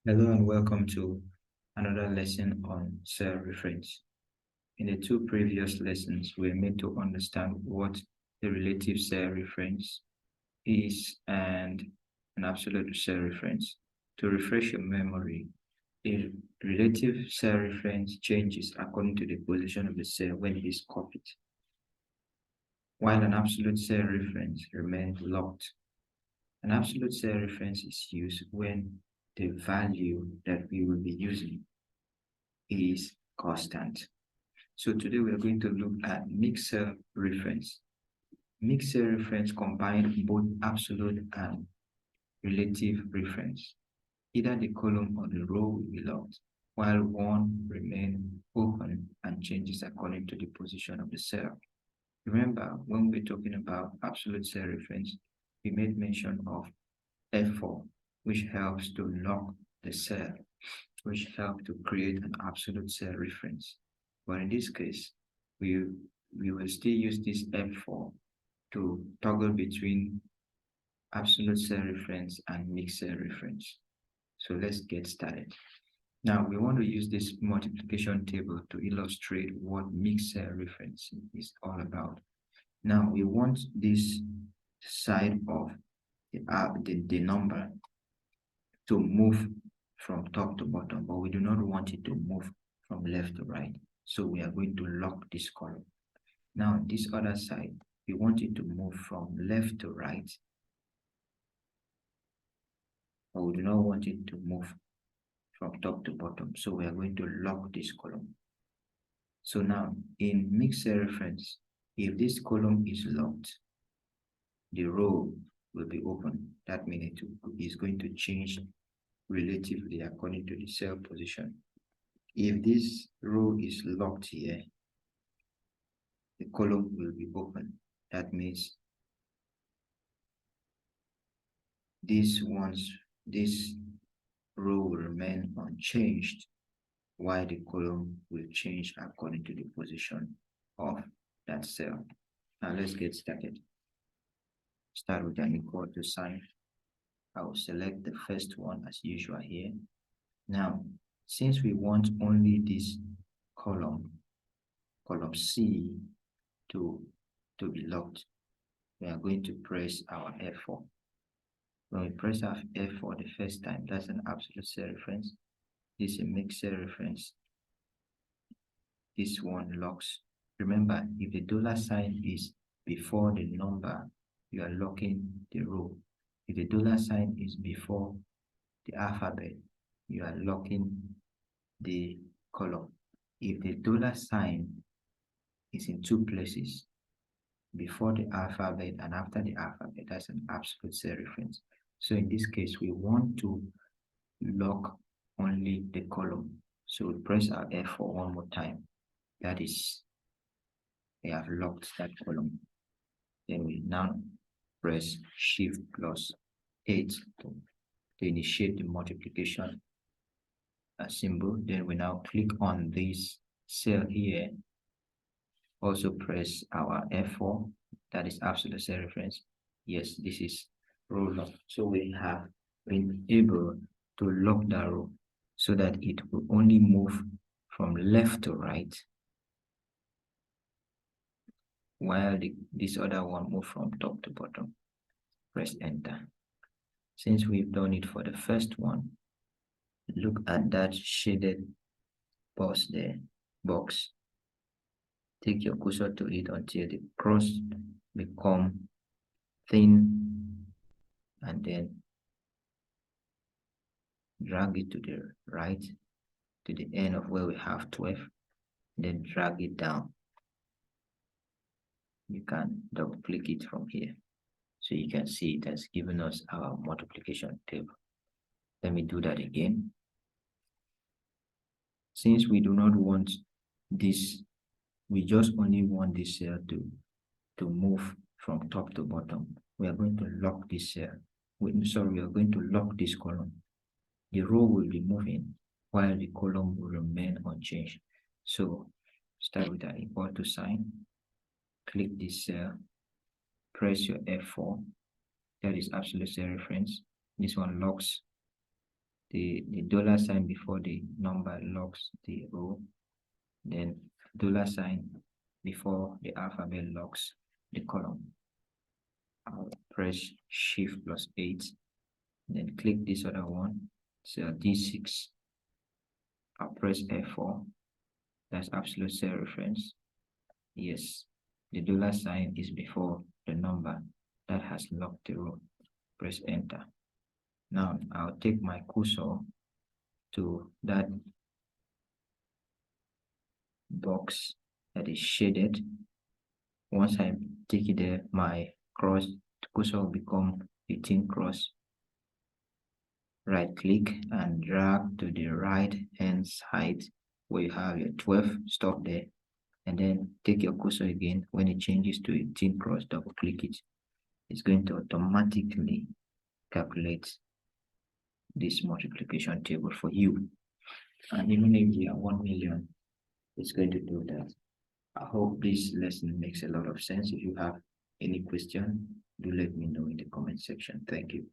Hello and welcome to another lesson on cell reference. In the two previous lessons, we are made to understand what the relative cell reference is and an absolute cell reference. To refresh your memory, a relative cell reference changes according to the position of the cell when it is copied, while an absolute cell reference remains locked. An absolute cell reference is used when the value that we will be using is constant. So today we are going to look at mixed cell reference. Mixed cell reference combines both absolute and relative reference. Either the column or the row will be locked, while one remains open and changes according to the position of the cell. Remember, when we're talking about absolute cell reference, we made mention of F4, which helps to lock the cell, which helps to create an absolute cell reference. But in this case, we will still use this F4 to toggle between absolute cell reference and mixed cell reference. So let's get started. Now we want to use this multiplication table to illustrate what mixed cell reference is all about. Now we want this side of the number to move from top to bottom, but we do not want it to move from left to right. So we are going to lock this column. Now this other side, we want it to move from left to right, but we do not want it to move from top to bottom. So we are going to lock this column. So now in mixed cell reference, if this column is locked, the row will be open. That means it is going to change relatively according to the cell position. If this row is locked here, the column will be open. That means this row will remain unchanged, while the column will change according to the position of that cell. Now let's get started. Start with an equal to sign. I will select the first one as usual here. Now, since we want only this column C to be locked, we are going to press our F4. When we press our F4 the first time, that's an absolute cell reference. This is a mixed cell reference. This one locks. Remember, if the dollar sign is before the number, you are locking the row. If the dollar sign is before the alphabet, you are locking the column. If the dollar sign is in two places, before the alphabet and after the alphabet, that's an absolute cell reference. So in this case, we want to lock only the column. So we press our F4 one more time. That is, we have locked that column. Then we now press Shift plus 8 to initiate the multiplication symbol. Then we now click on this cell here. Also press our F4, that is absolute cell reference. Yes, this is row lock. So we have been able to lock the row so that it will only move from left to right, while this other one move from top to bottom. Press enter. Since we've done it for the first one, look at that shaded box there, Take your cursor to it until the cross become thin, and then drag it to the right to the end of where we have 12, then drag it down. You can double click it from here, so you can see it has given us our multiplication table. Let me do that again. Since we do not want this, we just only want this cell to move from top to bottom. We are going to lock this cell. We are going to lock this column. The row will be moving while the column will remain unchanged. So start with an equal to sign. Click this cell. Press your F4. That is absolute cell reference. This one locks the dollar sign before the number locks the row, then dollar sign before the alphabet locks the column. I'll press Shift plus 8, then click this other one, cell D6. I'll press F4. That's absolute cell reference. Yes, the dollar sign is before the number that has locked the row. Press enter. Now I'll take my cursor to that box that is shaded. Once I take it there, my cursor will become a thin cross. Right click and drag to the right hand side where you have your 12, stop there, and then take your cursor again. When it changes to a thin cross, double click it. It's going to automatically calculate this multiplication table for you. And even if you are 1 million, it's going to do that. I hope this lesson makes a lot of sense. If you have any question, do let me know in the comment section. Thank you.